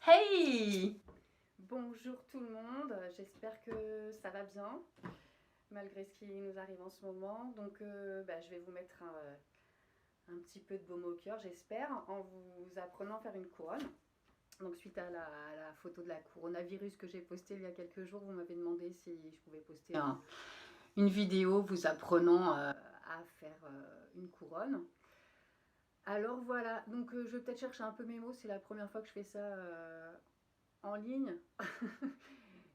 Hey! Bonjour tout le monde, j'espère que ça va bien, malgré ce qui nous arrive en ce moment. Donc je vais vous mettre un petit peu de baume au cœur, j'espère, en vous apprenant à faire une couronne. Donc suite à la photo de la coronavirus que j'ai postée il y a quelques jours, vous m'avez demandé si je pouvais poster une vidéo vous apprenant à faire une couronne. Alors voilà, donc je vais peut-être chercher un peu mes mots, c'est la première fois que je fais ça en ligne.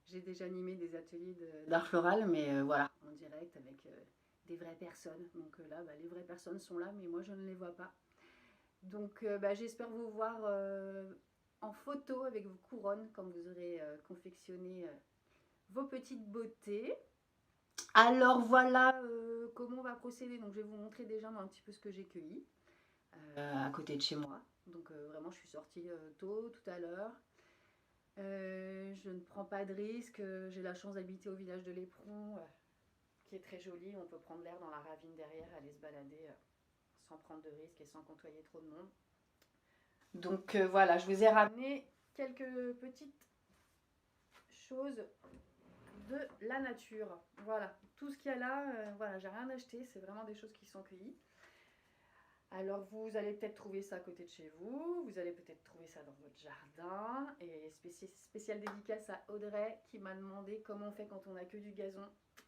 J'ai déjà animé des ateliers d'art floral, mais voilà, en direct avec des vraies personnes. Donc là, les vraies personnes sont là, mais moi je ne les vois pas. Donc j'espère vous voir en photo avec vos couronnes quand vous aurez confectionné vos petites beautés. Alors voilà comment on va procéder. Donc je vais vous montrer déjà un petit peu ce que j'ai cueilli à côté de chez moi. Donc vraiment, je suis sortie tôt tout à l'heure. Je ne prends pas de risque. J'ai la chance d'habiter au village de l'Éperon, qui est très joli. On peut prendre l'air dans la ravine derrière, aller se balader sans prendre de risque et sans côtoyer trop de monde. Donc voilà, je vous ai ramené quelques petites choses de la nature. Voilà, tout ce qu'il y a là, voilà, j'ai rien acheté, c'est vraiment des choses qui sont cueillies. Alors vous allez peut-être trouver ça à côté de chez vous, vous allez peut-être trouver ça dans votre jardin. Et spéciale dédicace à Audrey qui m'a demandé comment on fait quand on n'a que du gazon.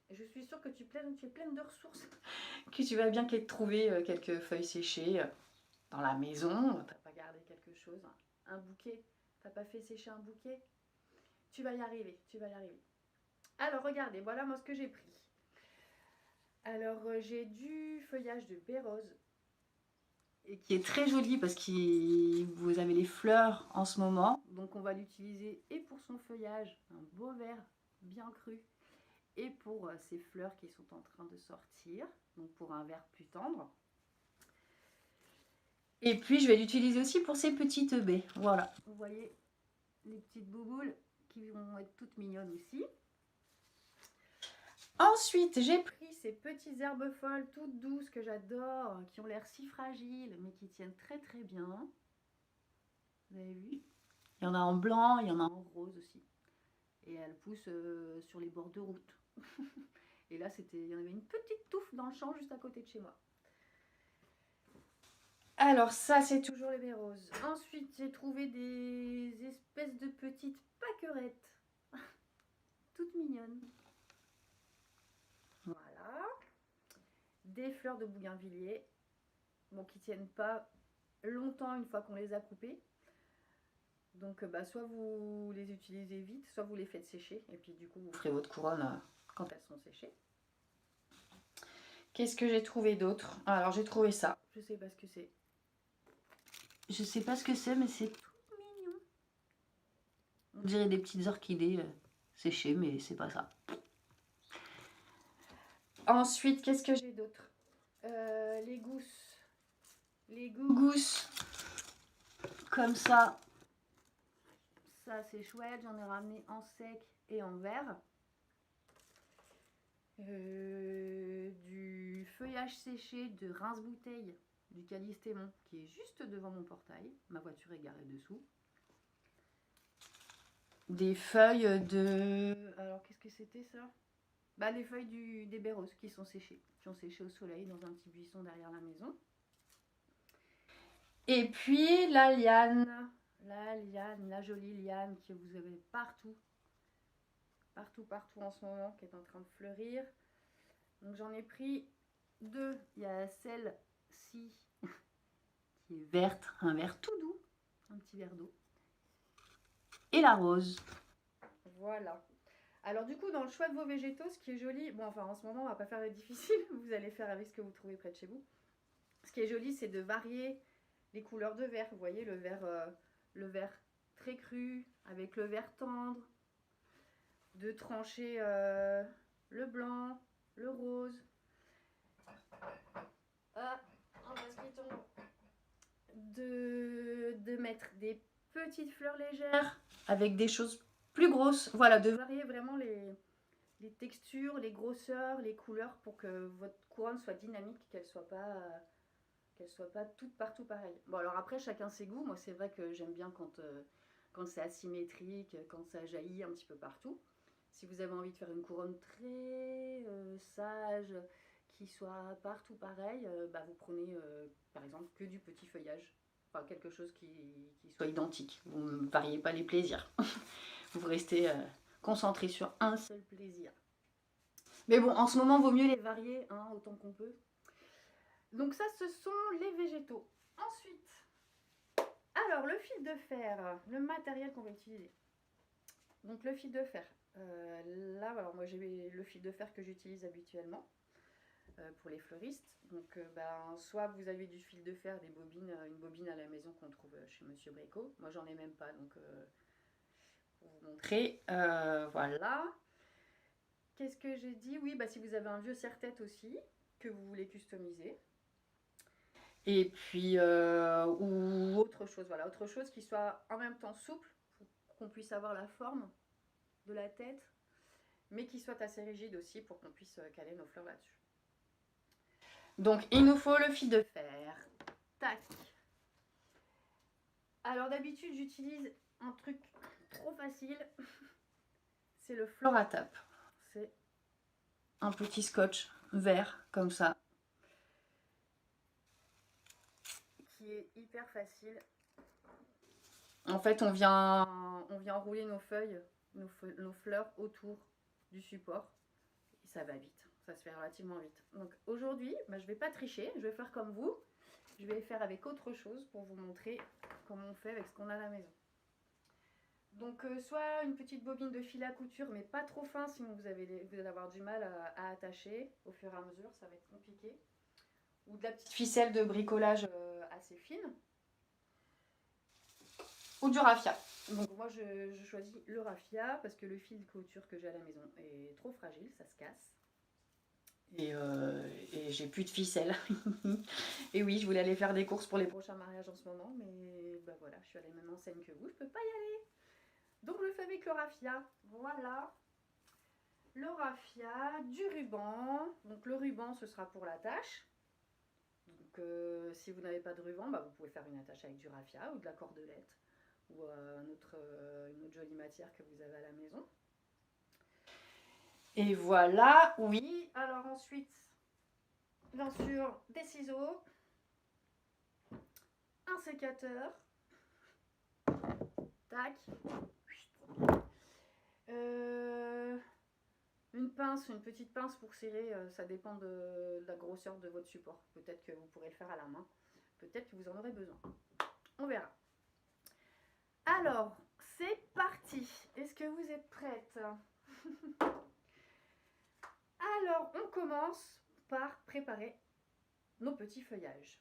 Je suis sûre que tu es pleine de ressources, que tu vas bien trouver quelques feuilles séchées dans la maison. T'as pas gardé quelque chose, un bouquet, t'as pas fait sécher un bouquet. Tu vas y arriver, tu vas y arriver. Alors regardez, voilà moi ce que j'ai pris. Alors j'ai du feuillage de baie rose et qui est très joli parce que vous avez les fleurs en ce moment. Donc on va l'utiliser et pour son feuillage, un beau vert bien cru, et pour ces fleurs qui sont en train de sortir, donc pour un vert plus tendre. Et puis je vais l'utiliser aussi pour ces petites baies. Voilà, vous voyez les petites bouboules qui vont être toutes mignonnes aussi. Ensuite, j'ai pris ces petites herbes folles toutes douces que j'adore, qui ont l'air si fragiles, mais qui tiennent très très bien. Vous avez vu? Il y en a en blanc, il y en a en rose aussi. Et elles poussent sur les bords de route. Et là, il y en avait une petite touffe dans le champ juste à côté de chez moi. Alors ça, c'est toujours les baies roses. Ensuite, j'ai trouvé des espèces de petites pâquerettes. Toutes mignonnes. Voilà. Des fleurs de bougainvillier. Bon, qui tiennent pas longtemps une fois qu'on les a coupées. Donc soit vous les utilisez vite, soit vous les faites sécher. Et puis du coup, vous ferez votre couronne quand elles sont séchées. Qu'est-ce que j'ai trouvé d'autre? Alors j'ai trouvé ça. Je sais pas ce que c'est. Je sais pas ce que c'est, mais c'est tout mignon. On dirait des petites orchidées séchées, mais c'est pas ça. Ensuite, qu'est-ce que j'ai d'autre? Les gousses. Les gousses. Comme ça. Ça, c'est chouette. J'en ai ramené en sec et en vert. Du feuillage séché de rince-bouteille du Callistémon qui est juste devant mon portail. Ma voiture est garée dessous. Des feuilles de... Alors, qu'est-ce que c'était ça? Les feuilles des baies roses qui sont séchées, qui ont séché au soleil dans un petit buisson derrière la maison. Et puis la liane, la jolie liane que vous avez partout, partout en ce moment, qui est en train de fleurir. Donc j'en ai pris deux. Il y a celle-ci qui est verte, un vert tout doux, un petit verre d'eau. Et la rose. Voilà. Alors du coup, dans le choix de vos végétaux, ce qui est joli, bon enfin en ce moment on va pas faire le difficile, vous allez faire avec ce que vous trouvez près de chez vous. Ce qui est joli, c'est de varier les couleurs de vert. Vous voyez le vert très cru avec le vert tendre, de trancher le blanc, le rose. Ah, un vase qui tombe. De mettre des petites fleurs légères avec des choses plus grosses. Voilà, de varier vraiment les textures, les grosseurs, les couleurs pour que votre couronne soit dynamique, qu'elle soit pas toute partout pareille. Bon alors après chacun ses goûts. Moi c'est vrai que j'aime bien quand quand c'est asymétrique, quand ça jaillit un petit peu partout. Si vous avez envie de faire une couronne très sage, qui soit partout pareil, bah vous prenez par exemple que du petit feuillage. Enfin, quelque chose qui soit identique. Vous ne variez pas les plaisirs. Vous restez concentré sur un seul plaisir. Mais bon, en ce moment, vaut mieux les varier hein, autant qu'on peut. Donc ça, ce sont les végétaux. Ensuite, alors le fil de fer, le matériel qu'on va utiliser. Donc le fil de fer. Là, alors moi j'ai le fil de fer que j'utilise habituellement pour les fleuristes. Donc ben, soit vous avez du fil de fer, des bobines, une bobine à la maison qu'on trouve chez Monsieur Brico. Moi j'en ai même pas, donc pour vous montrer. Voilà. Qu'est-ce que j'ai dit? Oui, bah si vous avez un vieux serre-tête aussi, que vous voulez customiser. Et puis, ou autre chose, voilà, autre chose qui soit en même temps souple, pour qu'on puisse avoir la forme de la tête, mais qui soit assez rigide aussi pour qu'on puisse caler nos fleurs là-dessus. Donc, il nous faut le fil de fer. Tac. Alors, d'habitude, j'utilise un truc trop facile. C'est le Floratap. C'est un petit scotch vert, comme ça. Qui est hyper facile. En fait, on vient enrouler nos feuilles, nos fleurs autour du support. Et ça va vite, ça se fait relativement vite. Donc aujourd'hui, bah, je ne vais pas tricher, je vais faire comme vous. Je vais faire avec autre chose pour vous montrer comment on fait avec ce qu'on a à la maison. Donc soit une petite bobine de fil à couture, mais pas trop fin, sinon vous allez avoir du mal à attacher au fur et à mesure, ça va être compliqué. Ou de la petite ficelle de bricolage assez fine. Ou du raffia. Donc moi je choisis le raffia parce que le fil de couture que j'ai à la maison est trop fragile, ça se casse. Et j'ai plus de ficelle. Et oui, je voulais aller faire des courses pour les prochains mariages en ce moment, mais bah voilà, je suis à la même enseigne que vous, je peux pas y aller. Donc je le fais avec le raffia. Voilà. Le raffia, du ruban. Donc le ruban, ce sera pour l'attache. Donc si vous n'avez pas de ruban, bah, vous pouvez faire une attache avec du raffia ou de la cordelette ou une autre jolie matière que vous avez à la maison. Et voilà, oui. Alors ensuite, bien sûr, des ciseaux, un sécateur, tac, une pince, une petite pince pour serrer, ça dépend de la grosseur de votre support. Peut-être que vous pourrez le faire à la main, peut-être que vous en aurez besoin. On verra. Alors, c'est parti. Est-ce que vous êtes prêtes? Alors, on commence par préparer nos petits feuillages.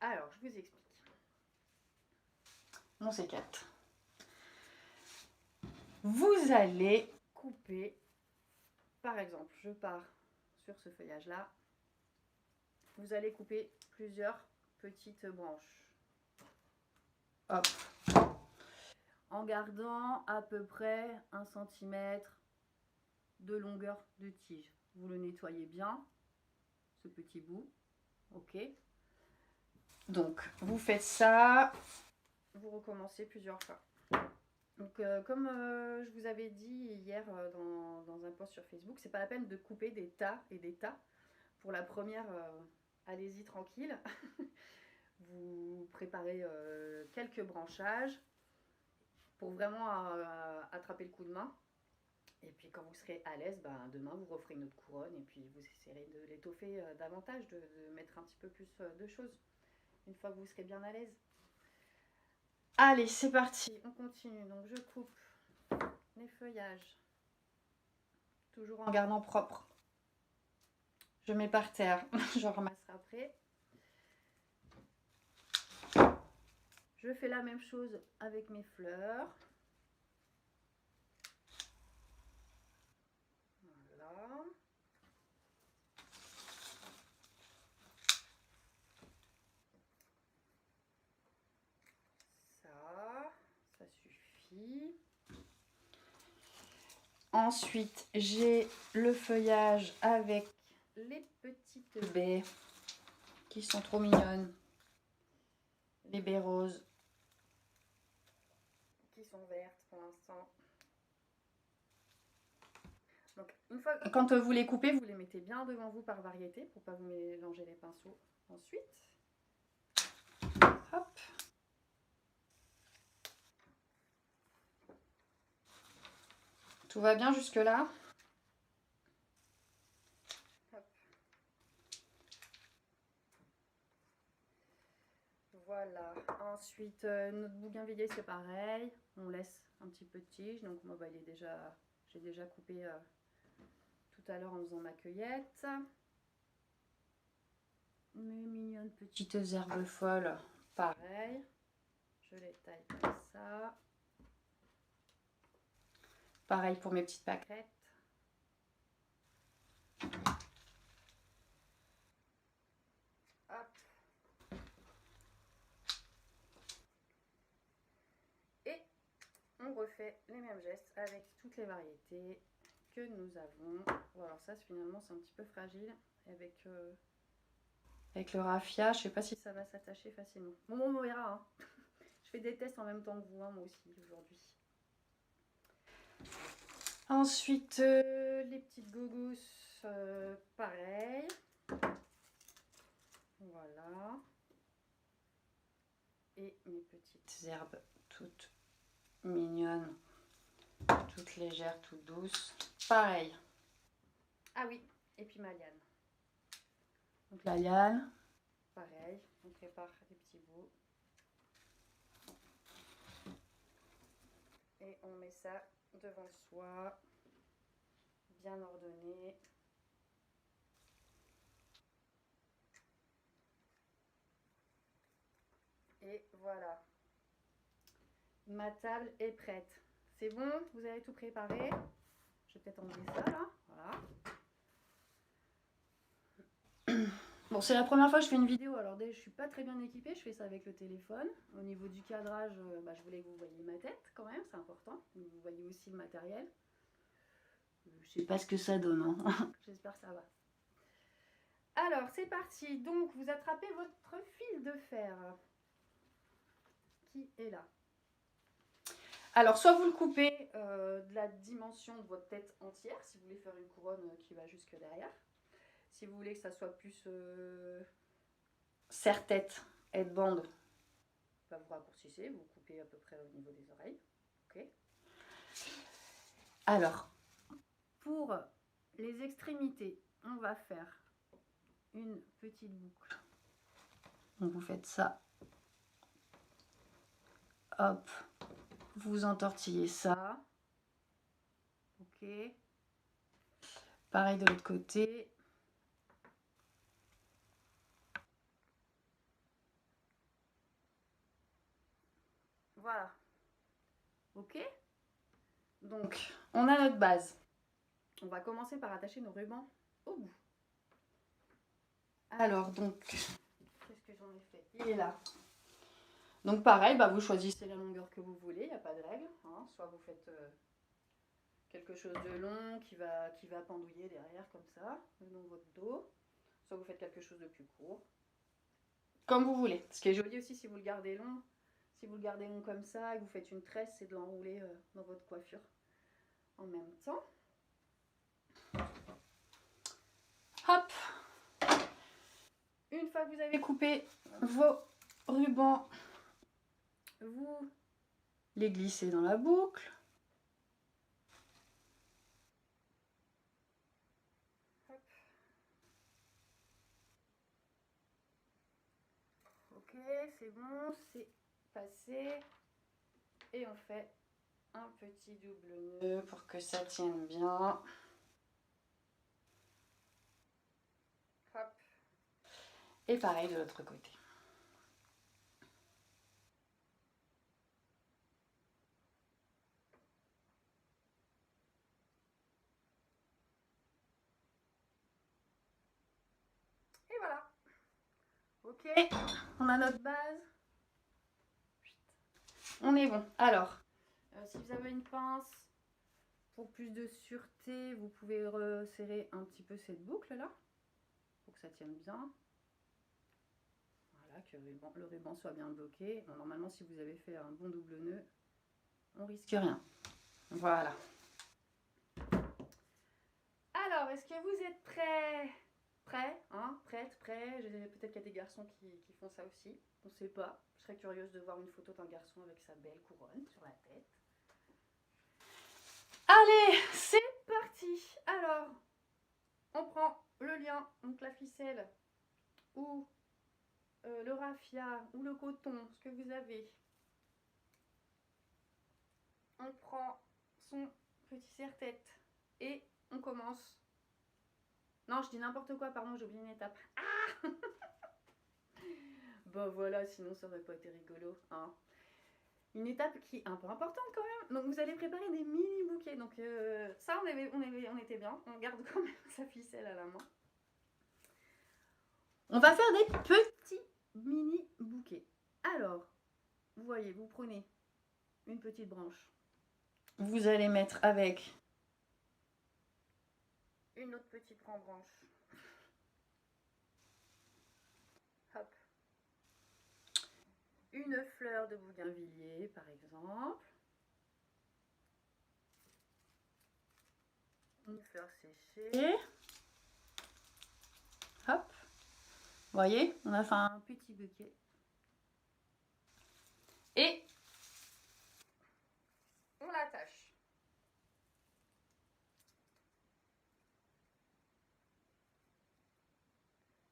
Alors, je vous explique. Mon C4. Vous allez couper, par exemple, je pars sur ce feuillage-là. Vous allez couper plusieurs petites branches. Hop. En gardant à peu près 1 cm de longueur de tige. Vous le nettoyez bien, ce petit bout. Ok. Donc, vous faites ça. Vous recommencez plusieurs fois. Donc, comme je vous avais dit hier dans un post sur Facebook, c'est pas la peine de couper des tas et des tas. Pour la première, allez-y tranquille. Vous préparez quelques branchages pour vraiment attraper le coup de main. Et puis quand vous serez à l'aise, ben, demain vous referez une autre couronne et puis vous essayerez de l'étoffer davantage, de mettre un petit peu plus de choses une fois que vous serez bien à l'aise. Allez, c'est parti, on continue. Donc je coupe les feuillages, toujours en gardant propre. Je mets par terre, je ramasserai après. Je fais la même chose avec mes fleurs. Voilà. Ça suffit. Ensuite, j'ai le feuillage avec les petites baies qui sont trop mignonnes. Les baies roses qui sont vertes pour l'instant. Donc une fois, quand vous les coupez, vous les mettez bien devant vous par variété pour pas vous mélanger les pinceaux ensuite. Hop. Tout va bien jusque là? Hop. Voilà. Ensuite, notre bougainvillier c'est pareil. On laisse un petit peu de tige. Donc moi, il est déjà, j'ai déjà coupé tout à l'heure en faisant ma cueillette. Mes mignonnes petites herbes folles, pareil. Je les taille comme ça. Pareil pour mes petites pâquerettes. Hop. Et on refait les mêmes gestes avec toutes les variétés que nous avons. Bon, alors ça, finalement, c'est un petit peu fragile avec le raffia. Je sais pas si ça va s'attacher facilement. Bon, on verra. Hein. Je fais des tests en même temps que vous, hein, moi aussi, aujourd'hui. Ensuite, les petites gogos, pareil. Voilà. Et mes petites herbes toutes mignonnes, toutes légères, toutes douces. Pareil. Ah oui, et puis ma liane. Donc la liane, pareil, on prépare les petits bouts. Et on met ça devant soi, bien ordonné. Et voilà. Ma table est prête. C'est bon, vous avez tout préparé. Je vais peut-être enlever ça là. Voilà. Bon, c'est la première fois que je fais une vidéo, alors je suis pas très bien équipée, je fais ça avec le téléphone. Au niveau du cadrage, je voulais que vous voyiez ma tête quand même, c'est important. Vous voyez aussi le matériel. Je sais pas ce que ça donne, hein. J'espère que ça va. Alors, c'est parti. Donc, vous attrapez votre fil de fer qui est là. Alors, soit vous le coupez de la dimension de votre tête entière, si vous voulez faire une couronne qui va jusque derrière. Si vous voulez que ça soit plus serre-tête, headband, vous raccourcissez, vous coupez à peu près au niveau des oreilles. Ok. Alors, pour les extrémités, on va faire une petite boucle. Donc vous faites ça. Hop. Vous entortillez ça. Ok. Pareil de l'autre côté. Voilà. Ok. Donc, on a notre base. On va commencer par attacher nos rubans au bout. Alors, donc, qu'est-ce que j'en ai fait? Il est là. Donc, pareil, vous choisissez la longueur que vous voulez, il n'y a pas de règle. Hein. Soit vous faites quelque chose de long qui va pendouiller derrière comme ça, le long de votre dos. Soit vous faites quelque chose de plus court. Comme vous voulez. Ce qui est joli aussi, si vous le gardez long, comme ça et que vous faites une tresse, c'est de l'enrouler dans votre coiffure en même temps. Hop. Une fois que vous avez coupé vos rubans, vous les glissez dans la boucle. Hop. Ok, c'est bon, c'est passé. Et on fait un petit double nœud pour que ça tienne bien. Hop. Et pareil de l'autre côté. Et voilà. Ok, on a notre base. On est bon. Alors, si vous avez une pince, pour plus de sûreté, vous pouvez resserrer un petit peu cette boucle là, pour que ça tienne bien. Voilà, que le ruban soit bien bloqué. Bon, normalement, si vous avez fait un bon double nœud, On risque rien. Voilà. Alors, est-ce que vous êtes prêts? Prêts, hein? Prêtes, prêts? Peut-être qu'il y a des garçons qui font ça aussi. On ne sait pas. Je serais curieuse de voir une photo d'un garçon avec sa belle couronne sur la tête. Allez, c'est parti. Alors, on prend le lien, donc la ficelle, ou le raffia, ou le coton, ce que vous avez. On prend son petit serre-tête et on commence. Non, je dis n'importe quoi, pardon, j'ai oublié une étape. Ah bah voilà, sinon ça aurait pas été rigolo, hein. Une étape qui est un peu importante quand même. Donc vous allez préparer des mini bouquets. Donc ça, on était bien. On garde quand même sa ficelle à la main. On va faire des petits mini bouquets. Alors, vous voyez, vous prenez une petite branche. Vous allez mettre avec une autre petite branche. Hop. Une fleur de bougainvillier, par exemple. Une fleur séchée. Hop. Vous voyez, on a fait un petit bouquet. Et on l'attache.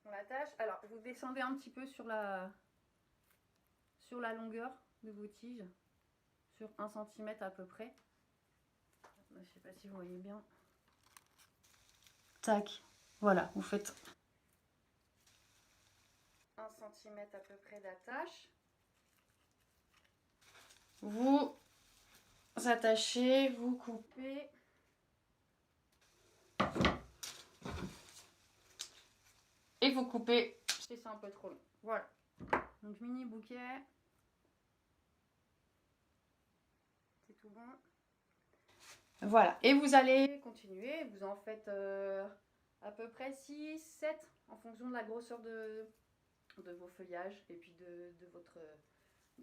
On l'attache. Alors, vous descendez un petit peu sur la longueur de vos tiges, sur 1 cm à peu près. Je ne sais pas si vous voyez bien. Tac. Voilà, vous faites 1 cm à peu près d'attache. Vous attachez, vous coupez. Et vous coupez si c'est un peu trop long. Voilà. Donc mini bouquet. C'est tout bon. Voilà. Et vous allez continuer. Vous en faites à peu près 6, 7 en fonction de la grosseur de vos feuillages et puis de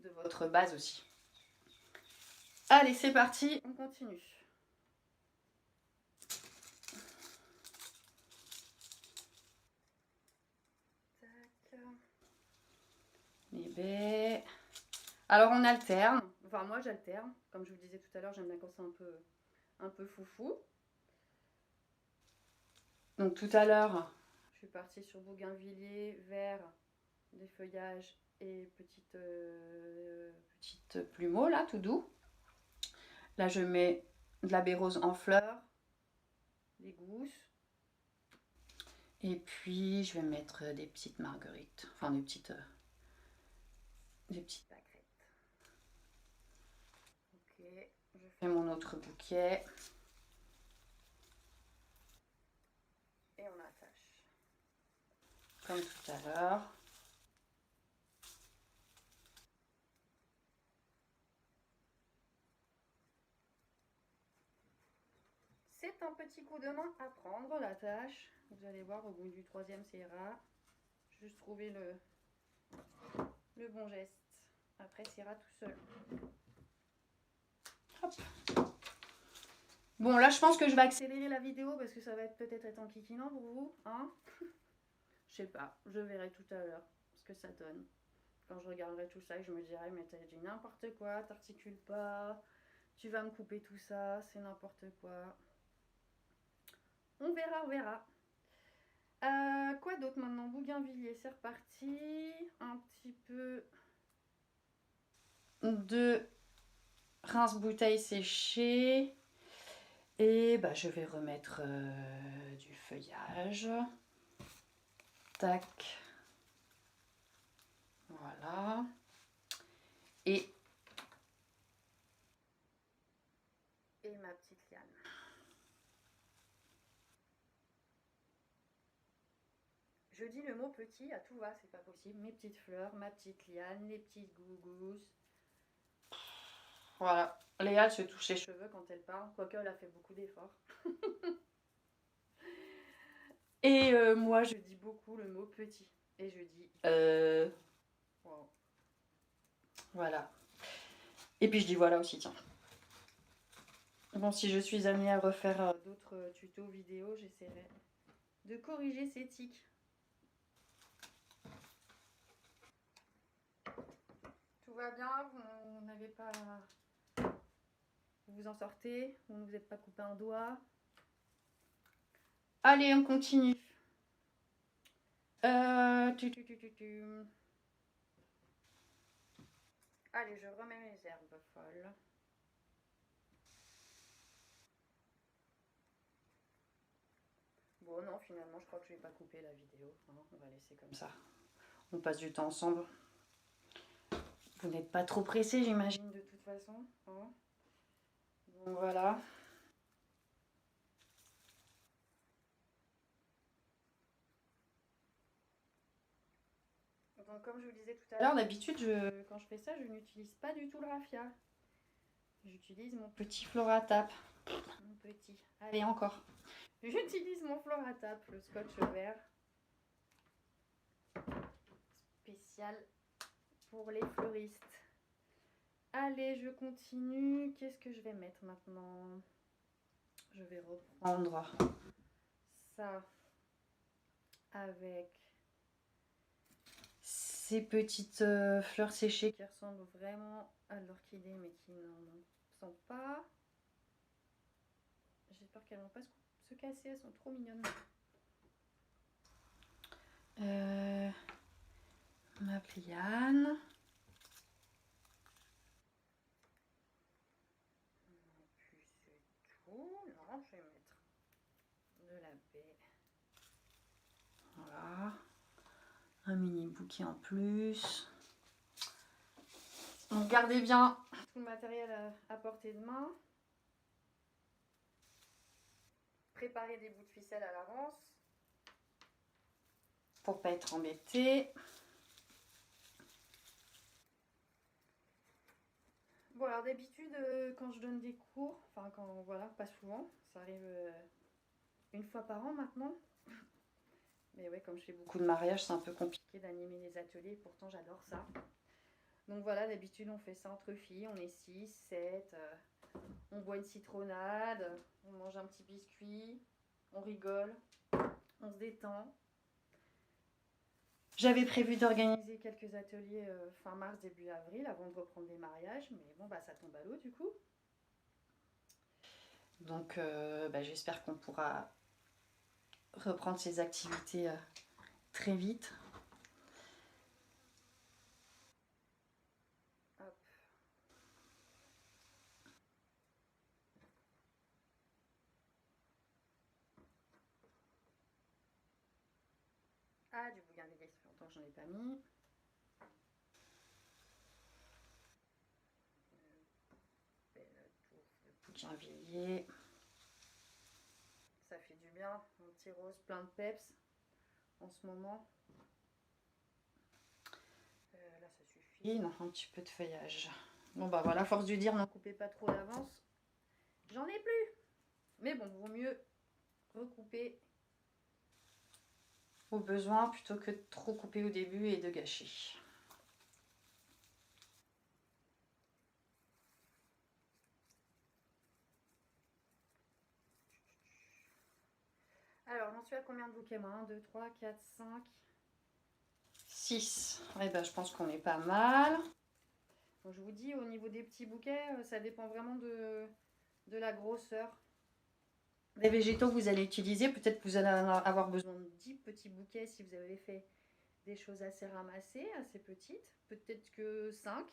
votre base aussi. Allez, c'est parti. On continue. Les baies. Alors on alterne, enfin moi j'alterne, comme je vous disais tout à l'heure, j'aime bien quand c'est un peu foufou. Donc tout à l'heure, je suis partie sur bougainvillier, vert, des feuillages et petite plumeau là, tout doux. Là je mets de la baie rose en fleurs, des gousses. Et puis je vais mettre des petites marguerites, enfin des petites pâquerettes. Ok, je fais mon autre bouquet. Et on attache. Comme tout à l'heure. C'est un petit coup de main à prendre, la tâche. Vous allez voir, au bout du 3e, ça ira. Juste trouver le bon geste. Après, ça ira tout seul. Hop. Bon, là, je pense que je vais accélérer la vidéo parce que ça va peut-être être enquiquinant pour vous. Hein, je sais pas, je verrai tout à l'heure ce que ça donne. Quand je regarderai tout ça, je me dirai, mais t'as dit n'importe quoi, t'articules pas, tu vas me couper tout ça, c'est n'importe quoi. On verra, on verra. Quoi d'autre maintenant? Bougainvillier, c'est reparti. Un petit peu de rince-bouteille séchée. Et bah, je vais remettre du feuillage. Tac. Voilà. Et ma petite liane. Je dis le mot petit à tout va, c'est pas possible. Mes petites fleurs, ma petite liane, les petites gougouses. Voilà. Léa se touche les cheveux quand elle parle, quoique elle a fait beaucoup d'efforts. Et moi, je dis beaucoup le mot petit. Et je dis wow. Voilà. Et puis je dis voilà aussi, tiens. Bon, si je suis amenée à refaire d'autres tutos vidéo, j'essaierai de corriger ces tics. Tout va bien, vous n'avez pas... Vous vous en sortez, vous ne vous êtes pas coupé un doigt. Allez, on continue. Allez, je remets mes herbes folles. Bon, non, finalement, je crois que je vais pas couper la vidéo. Hein, on va laisser comme ça. On passe du temps ensemble. Vous n'êtes pas trop pressé, j'imagine, de toute façon. Hein, donc voilà. Donc, comme je vous disais tout à l'heure, d'habitude, quand je fais ça, je n'utilise pas du tout le raffia. J'utilise mon petit Floratap. Mon petit. Allez, encore. J'utilise mon Floratap, le scotch vert. Spécial pour les fleuristes. Allez, je continue. Qu'est-ce que je vais mettre maintenant? Je vais reprendre ça avec ces petites fleurs séchées qui ressemblent vraiment à l'orchidée mais qui n'en sont pas. J'espère qu'elles vont pas se casser, elles sont trop mignonnes. Ma pliane. Puis c'est tout. Non, je vais mettre de la baie. Voilà. Un mini bouquet en plus. Donc gardez bien tout le matériel à portée de main. Préparez des bouts de ficelle à l'avance pour pas être embêté. Bon, alors d'habitude, quand je donne des cours, enfin quand, voilà, pas souvent, ça arrive une fois par an maintenant. Mais ouais, comme je fais beaucoup de mariages, c'est un peu compliqué d'animer les ateliers, pourtant j'adore ça. Donc voilà, d'habitude on fait ça entre filles, on est 6, 7, on boit une citronnade, on mange un petit biscuit, on rigole, on se détend. J'avais prévu d'organiser quelques ateliers fin mars, début avril, avant de reprendre les mariages, mais bon, bah ça tombe à l'eau du coup. Donc j'espère qu'on pourra reprendre ces activités très vite. Hop. Ah, du bougainvillier, ça fait longtemps que j'en ai pas mis. Belle touffe de bougainvillier. Ça fait du bien, un petit rose plein de peps en ce moment. Là, ça suffit. Non, un petit peu de feuillage. Bon, bah voilà, force de dire, n'en coupez pas trop d'avance. J'en ai plus. Mais bon, vaut mieux recouper au besoin plutôt que de trop couper au début et de gâcher. Alors, j'en suis à combien de bouquets moi? 1, 2, 3, 4, 5, 6. Eh ben, je pense qu'on est pas mal. Donc, je vous dis, au niveau des petits bouquets, ça dépend vraiment de la grosseur des végétaux que vous allez utiliser. Peut-être que vous allez avoir besoin de 10 petits bouquets si vous avez fait des choses assez ramassées, assez petites. Peut-être que 5.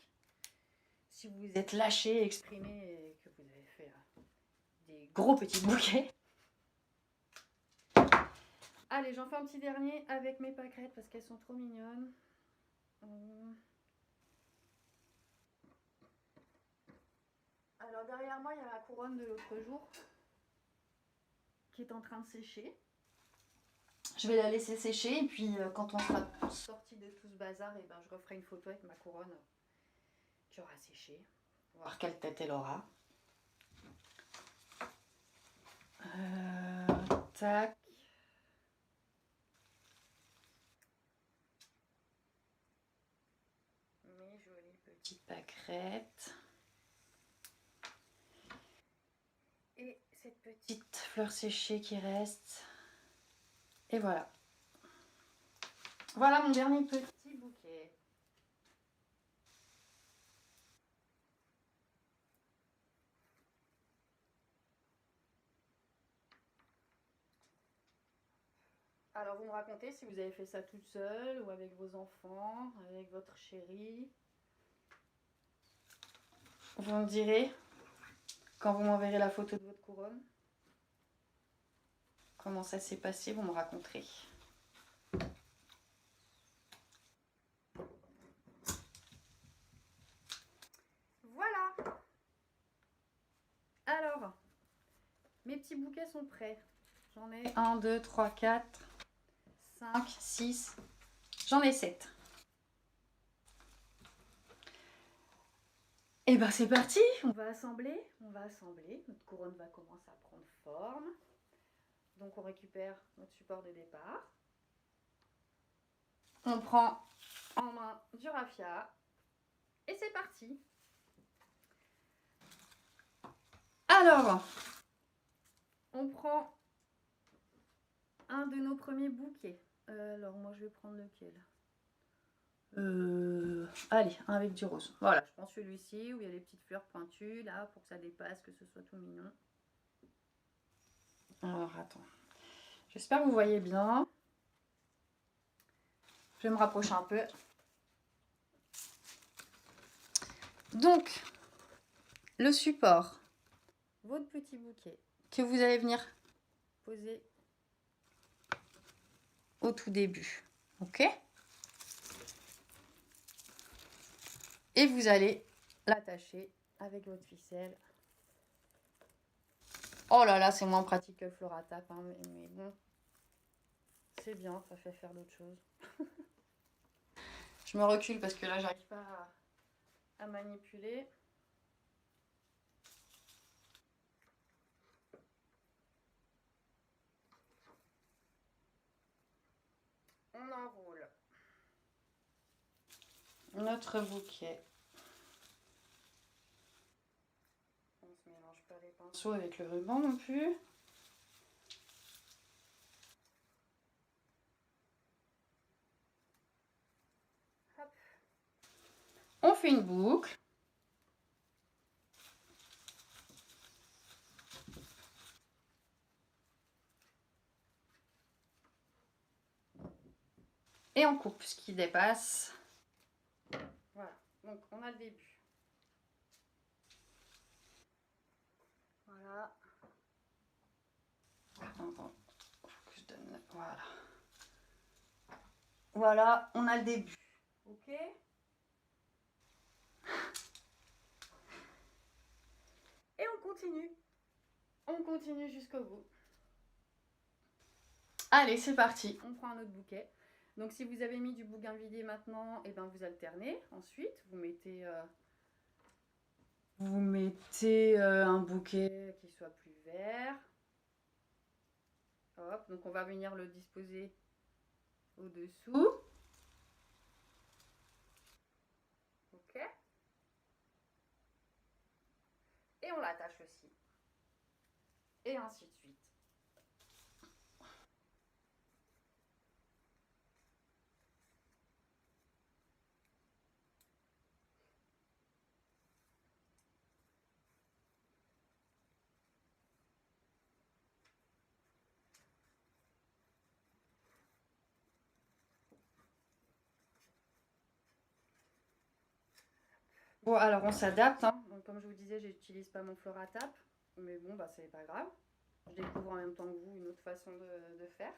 Si vous vous êtes lâché, exprimé et que vous avez fait des gros petits bouquets. Allez, j'en fais un petit dernier avec mes pâquerettes parce qu'elles sont trop mignonnes. Alors derrière moi, il y a la couronne de l'autre jour qui est en train de sécher. Je vais la laisser sécher et puis quand on sera sorti de tout ce bazar, et ben, je referai une photo avec ma couronne qui aura séché. On va voir quelle tête elle aura. Tac. Mes jolies petites pâquerettes. cette petite fleur séchée qui reste. Et voilà. Voilà mon dernier petit bouquet. Alors vous me racontez si vous avez fait ça toute seule ou avec vos enfants, avec votre chéri. Vous me direz quand vous m'enverrez la photo de votre couronne. Comment ça s'est passé, vous me raconterez. Voilà. Alors, mes petits bouquets sont prêts. J'en ai 1, 2, 3, 4, 5, 6. J'en ai 7. Et ben c'est parti. On va assembler. Notre couronne va commencer à prendre forme. Donc on récupère notre support de départ. On prend en main du raffia. Et c'est parti. Alors, on prend un de nos premiers bouquets. Alors moi je vais prendre lequel? Allez, un avec du rose. Voilà, je prends celui-ci où il y a les petites fleurs pointues là pour que ça dépasse, que ce soit tout mignon. Alors attends, j'espère que vous voyez bien. Je vais me rapprocher un peu. Donc, le support, votre petit bouquet que vous allez venir poser au tout début, ok? Et vous allez l'attacher avec votre ficelle. Oh là là, c'est moins pratique que le Floratap, hein, mais bon, c'est bien, ça fait faire d'autres choses. Je me recule parce que là, j'arrive pas à manipuler. On enroule notre bouquet. On ne se mélange pas les pinceaux avec le ruban non plus. Hop. On fait une boucle. Et on coupe ce qui dépasse. Voilà, donc on a le début. Voilà. Attends, faut que je donne. Voilà. Voilà, on a le début. Ok. Et on continue. On continue jusqu'au bout. Allez, c'est parti. On prend un autre bouquet. Donc si vous avez mis du bougainvillier maintenant, et ben vous alternez. Ensuite, vous mettez un bouquet qui soit plus vert. Hop, donc on va venir le disposer au-dessous. Ok. Et on l'attache aussi. Et ainsi de suite. Bon, alors on s'adapte, hein. Donc, comme je vous disais, j'utilise pas mon Floratap, mais bon, bah c'est pas grave. Je découvre en même temps que vous une autre façon de faire.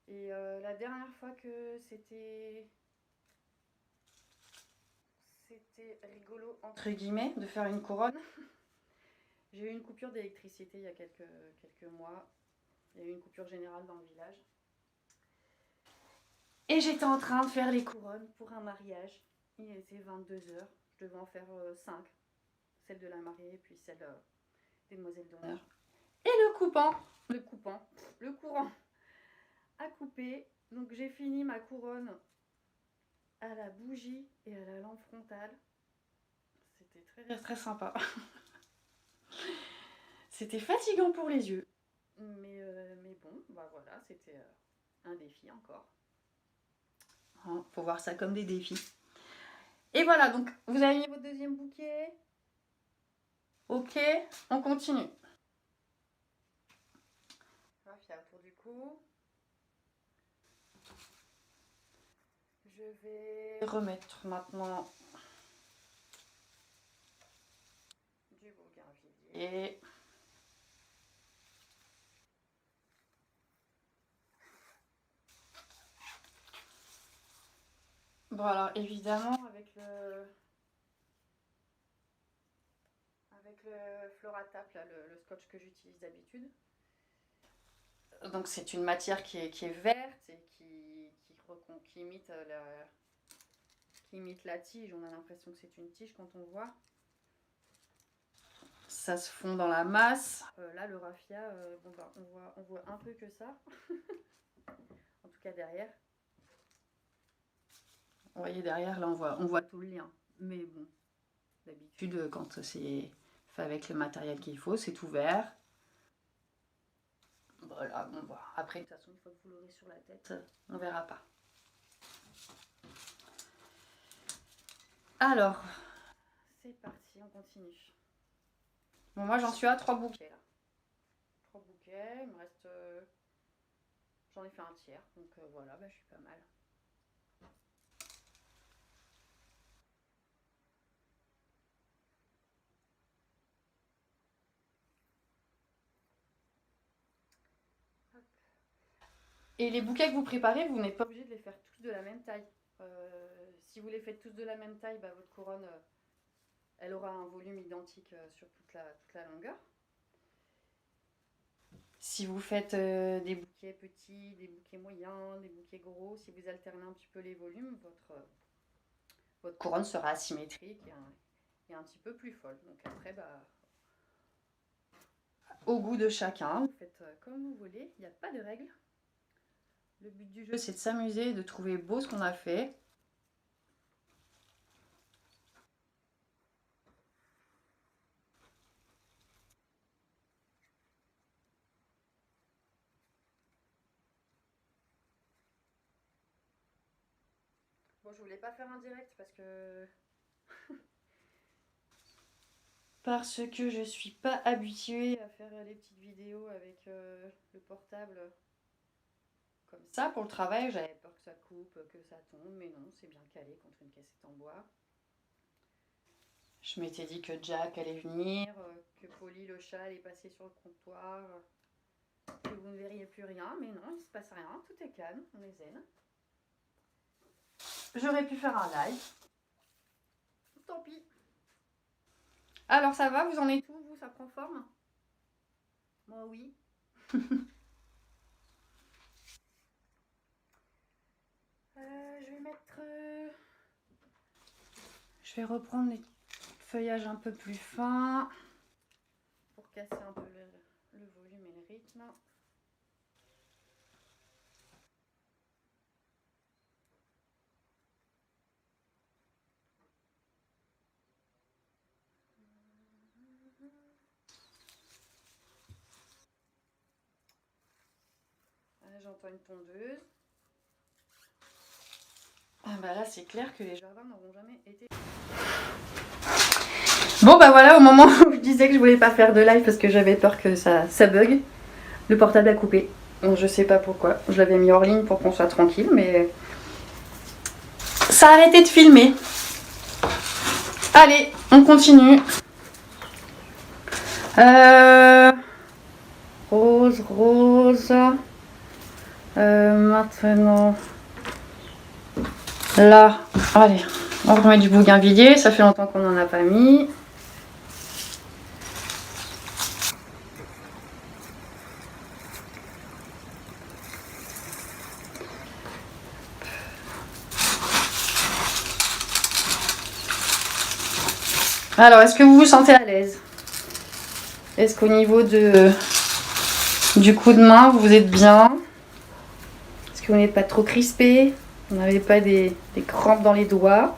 Et la dernière fois que c'était rigolo, entre guillemets, de faire une couronne, j'ai eu une coupure d'électricité il y a quelques mois. Il y a eu une coupure générale dans le village. Et j'étais en train de faire les couronnes pour un mariage. Il était 22 h. Je devais en faire 5. Celle de la mariée, puis celle des demoiselles d'honneur. Et le courant a coupé. Donc j'ai fini ma couronne à la bougie et à la lampe frontale. C'était très sympa. C'était fatigant pour les yeux. Mais bon, bah voilà, c'était un défi encore. Hein, faut voir ça comme des défis. Et voilà, donc vous avez mis votre deuxième bouquet. Ok, on continue. Raffia autour du cou. Je vais Remettre maintenant du bougainvillier. et bon, alors évidemment Avec le Floratap, là, le scotch que j'utilise d'habitude. donc c'est une matière qui est verte Et qui imite la tige. On a l'impression que c'est une tige quand on voit. ça se fond dans la masse. Là, le raffia, bon, bah, on voit un peu que ça. En tout cas derrière. Vous voyez derrière, là on voit tout le lien. Mais bon, d'habitude quand c'est fait avec le matériel qu'il faut, c'est ouvert. Voilà, bon, bah, après de toute façon, une fois que vous l'aurez sur la tête, on verra pas. Alors, c'est parti, on continue. Bon, moi j'en suis à 3 bouquets là. 3 bouquets, il me reste... j'en ai fait un tiers, donc voilà, bah, je suis pas mal. Et les bouquets que vous préparez, vous n'êtes pas Obligé de les faire tous de la même taille. Si vous les faites tous de la même taille, bah, votre couronne, elle aura un volume identique sur toute la longueur. Si vous faites Des bouquets petits, des bouquets moyens, des bouquets gros, si vous alternez un petit peu les volumes, votre couronne sera asymétrique. est un petit peu plus folle. Donc après, bah, Au goût de chacun. vous faites comme vous voulez, il n'y a pas de règle. Le but du jeu, c'est de s'amuser, de trouver beau ce qu'on a fait. Bon, je voulais pas faire un direct Parce que je suis pas habituée à faire les petites vidéos avec le portable comme ça pour le travail. J'avais peur que ça coupe, que ça tombe, mais non, c'est bien calé contre une cassette en bois. Je m'étais dit que Jack allait venir, Que Polly le chat allait passer sur le comptoir, que vous ne verriez plus rien, mais non, il se passe rien, tout est calme, on est zen. J'aurais pu faire un live. Tant pis. Alors ça va, vous en êtes Vous, ça prend forme? Moi, oui. Je vais mettre... Je vais reprendre les feuillages un peu plus fins. Pour casser un peu le volume et le rythme. J'entends une tondeuse. Ah bah là c'est clair que les jardins n'auront jamais été... Bon bah voilà, au moment où je disais que je voulais pas faire de live parce que j'avais peur que ça bug, le portable a coupé. Donc je sais pas pourquoi. Je l'avais mis hors ligne pour qu'on soit tranquille, mais ça a arrêté de filmer. Allez, on continue. Rose, rose. Maintenant, là, allez, on remet du bougainvillier. Ça fait longtemps qu'on n'en a pas mis. Alors, est-ce que vous vous sentez à l'aise? Est-ce qu'au niveau du coup de main, vous êtes bien? Est-ce que vous n'êtes pas trop crispé? Vous n'avez pas des crampes dans les doigts?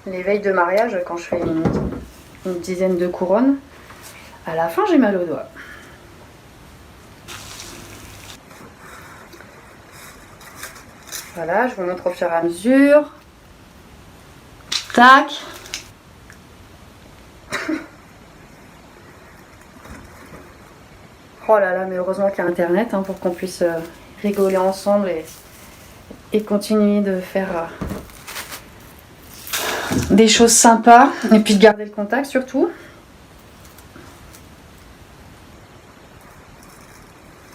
les veilles de mariage, quand je fais une dizaine de couronnes, à la fin j'ai mal aux doigts. Voilà, je vous montre au fur et à mesure. Tac. Oh là là, mais heureusement qu'il y a internet hein, pour qu'on puisse rigoler ensemble et continuer de faire des choses sympas et puis de garder le contact surtout.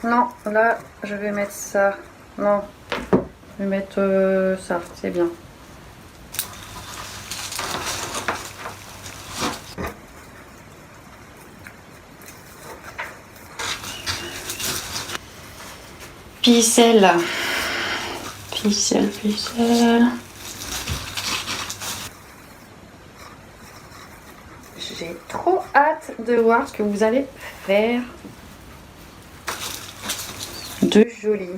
Non, là je vais mettre ça. Non, je vais mettre ça, c'est bien. Ficelle. Ficelle, ficelle. J'ai trop hâte de voir ce que vous allez faire de joli.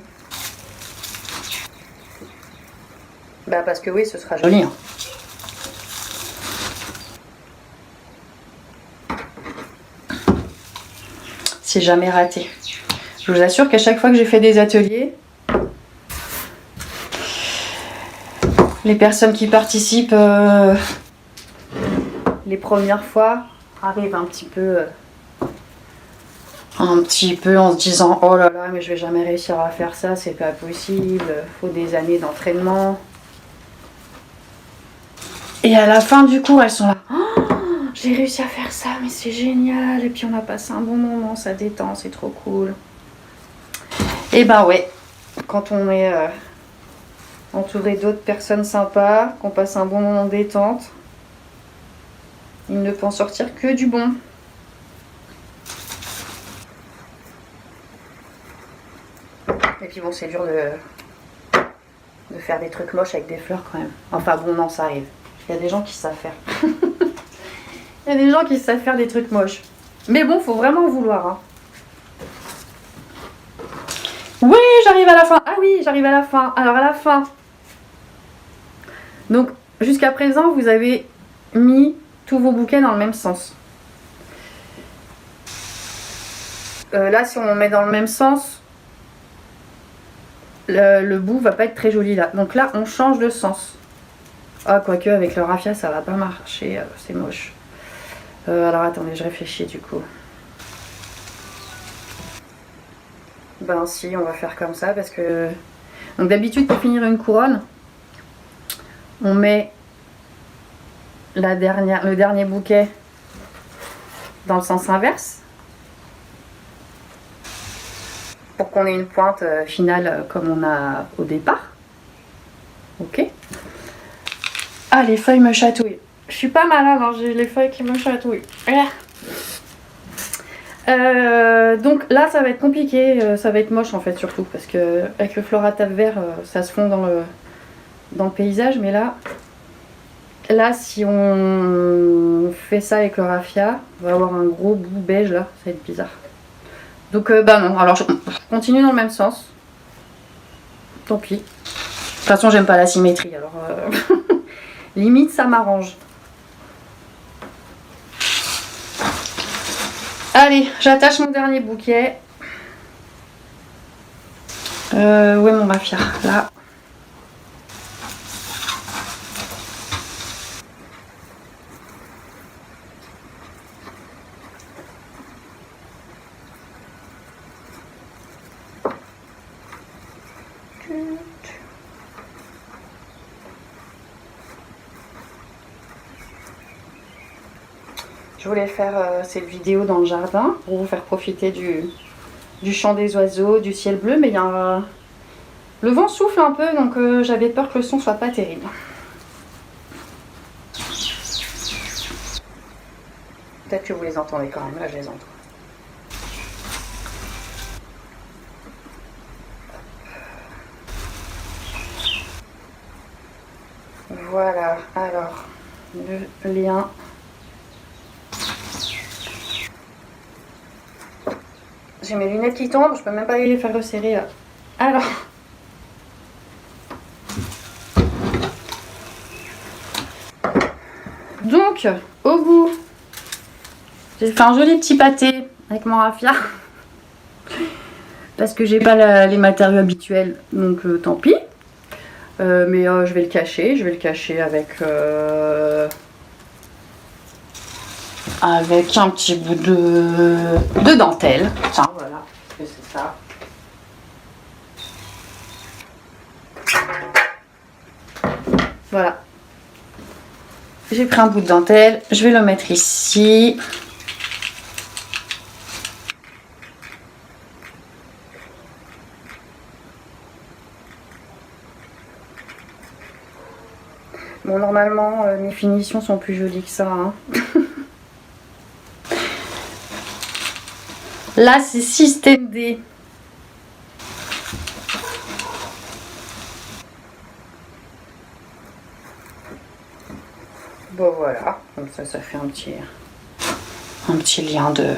Bah parce que oui, ce sera joli. Hein. C'est jamais raté. Je vous assure qu'à chaque fois que j'ai fait des ateliers, les personnes qui participent les premières fois arrivent un petit peu en se disant oh là là mais je vais jamais réussir à faire ça, c'est pas possible, faut des années d'entraînement. Et à la fin du coup elles sont là oh, j'ai réussi à faire ça mais c'est génial, et puis on a passé un bon moment, ça détend, c'est trop cool. Et ben ouais, quand on est entouré d'autres personnes sympas, qu'on passe un bon moment de détente, il ne peut en sortir que du bon. Et puis bon, c'est dur de faire des trucs moches avec des fleurs quand même. Enfin bon, non, ça arrive. Il y a des gens qui savent faire. Il y a des gens qui savent faire des trucs moches. Mais bon, faut vraiment vouloir. Hein. Oui, j'arrive à la fin. Ah oui, j'arrive à la fin. Alors à la fin. Donc jusqu'à présent, vous avez mis tous vos bouquets dans le même sens. Là, si on met dans le même sens, le bout va pas être très joli là. Donc là, on change de sens. Ah, quoique avec le raffia, ça va pas marcher. C'est moche. Alors attendez, je réfléchis du coup. Ben si, on va faire comme ça parce que... Donc d'habitude, pour finir une couronne, on met le dernier bouquet dans le sens inverse pour qu'on ait une pointe finale comme on a au départ. Ok. Ah, les feuilles me chatouillent. Je suis pas malade, hein, j'ai les feuilles qui me chatouillent. Donc là ça va être compliqué, ça va être moche en fait surtout parce que avec le floratap vert ça se fond dans le paysage, mais là si on fait ça avec le raffia, on va avoir un gros bout beige là, ça va être bizarre. Donc bah non, alors je continue dans le même sens. Tant pis. De toute façon j'aime pas la symétrie alors limite ça m'arrange. Allez, j'attache mon dernier bouquet. Où est mon raffia? Là. Je voulais faire cette vidéo dans le jardin pour vous faire profiter du chant des oiseaux, du ciel bleu, mais il y a le vent souffle un peu, donc j'avais peur que le son soit pas terrible. Peut-être que vous les entendez quand même, là je les entends. Voilà, alors le lien. J'ai mes lunettes qui tombent, je peux même pas les faire resserrer là. Alors. Donc, au goût, j'ai fait un joli petit pâté avec mon raffia. Parce que j'ai pas les matériaux habituels, donc tant pis. Mais je vais le cacher avec un petit bout de dentelle. Tiens, voilà, parce que c'est ça. Voilà. J'ai pris un bout de dentelle, je vais le mettre ici. Bon, normalement, mes finitions sont plus jolies que ça. Hein. Là, c'est système D. Bon, voilà. Comme ça fait un petit lien de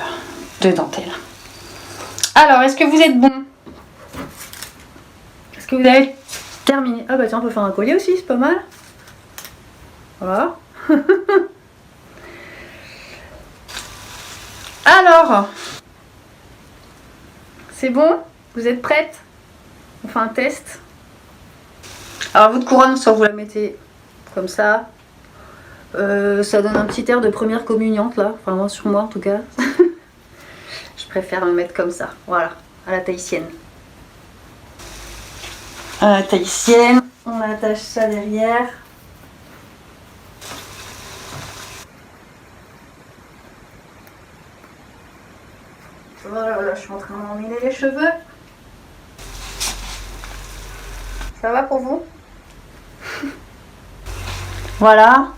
dentelle. Alors, est-ce que vous êtes bon? Est-ce que vous avez terminé? Ah bah tiens, on peut faire un collier aussi, c'est pas mal. Voilà. Alors, c'est bon? Vous êtes prête? On fait un test. Alors votre couronne, soit vous la mettez comme ça. Ça donne un petit air de première communiante là. Enfin moi, sur moi en tout cas. Je préfère me mettre comme ça. Voilà, à la tahitienne. À la tahitienne, on attache ça derrière. Voilà, là, je suis en train d'emmêler les cheveux. Ça va pour vous? Voilà.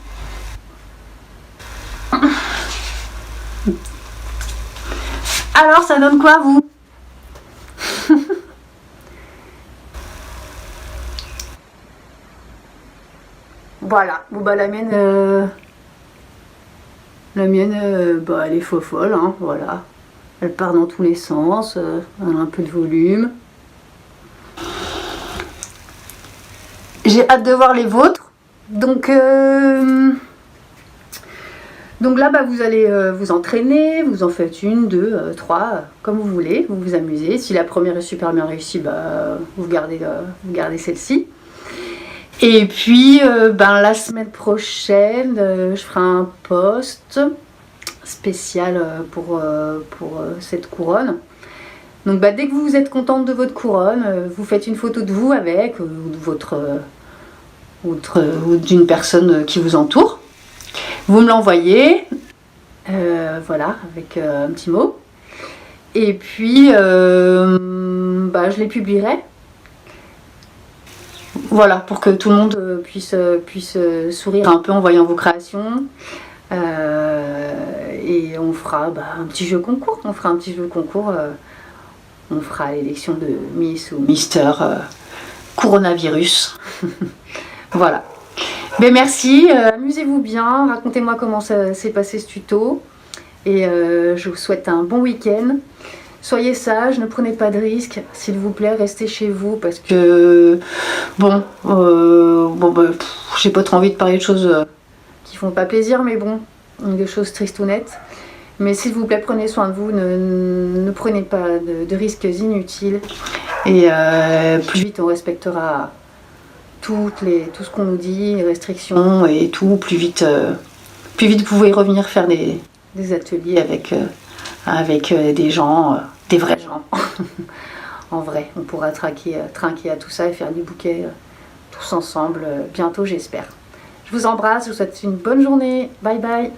Alors, ça donne quoi, vous? Voilà. Bon, bah, la mienne, bah, elle est folle, hein, voilà. Elle part dans tous les sens, elle a un peu de volume. J'ai hâte de voir les vôtres. Donc là, bah, vous allez vous entraîner, vous en faites une, deux, trois, comme vous voulez, vous vous amusez. Si la première est super bien réussie, bah, vous gardez celle-ci. Et puis, ben, la semaine prochaine, je ferai un post spécial pour cette couronne. Donc bah, dès que vous êtes contente de votre couronne, vous faites une photo de vous avec, ou d'une personne qui vous entoure. Vous me l'envoyez, voilà, avec un petit mot. Et puis, bah, je les publierai. Voilà, pour que tout le monde puisse sourire un peu en voyant vos créations. Et on fera un petit jeu concours. On fera l'élection de Miss ou Mister Coronavirus. Voilà. Ben merci, amusez-vous bien, racontez-moi comment ça s'est passé ce tuto. Et je vous souhaite un bon week-end. Soyez sages, ne prenez pas de risques, s'il vous plaît, restez chez vous parce que j'ai pas trop envie de parler de choses qui font pas plaisir, mais bon, des choses tristounettes. Mais s'il vous plaît, prenez soin de vous, ne prenez pas de risques inutiles. Et plus vite on respectera tout ce qu'on nous dit, les restrictions et tout, plus vite vous pouvez revenir faire des ateliers avec des gens, des vrais gens. En vrai, on pourra trinquer à tout ça et faire des bouquets tous ensemble bientôt, j'espère. Je vous embrasse, je vous souhaite une bonne journée. Bye bye.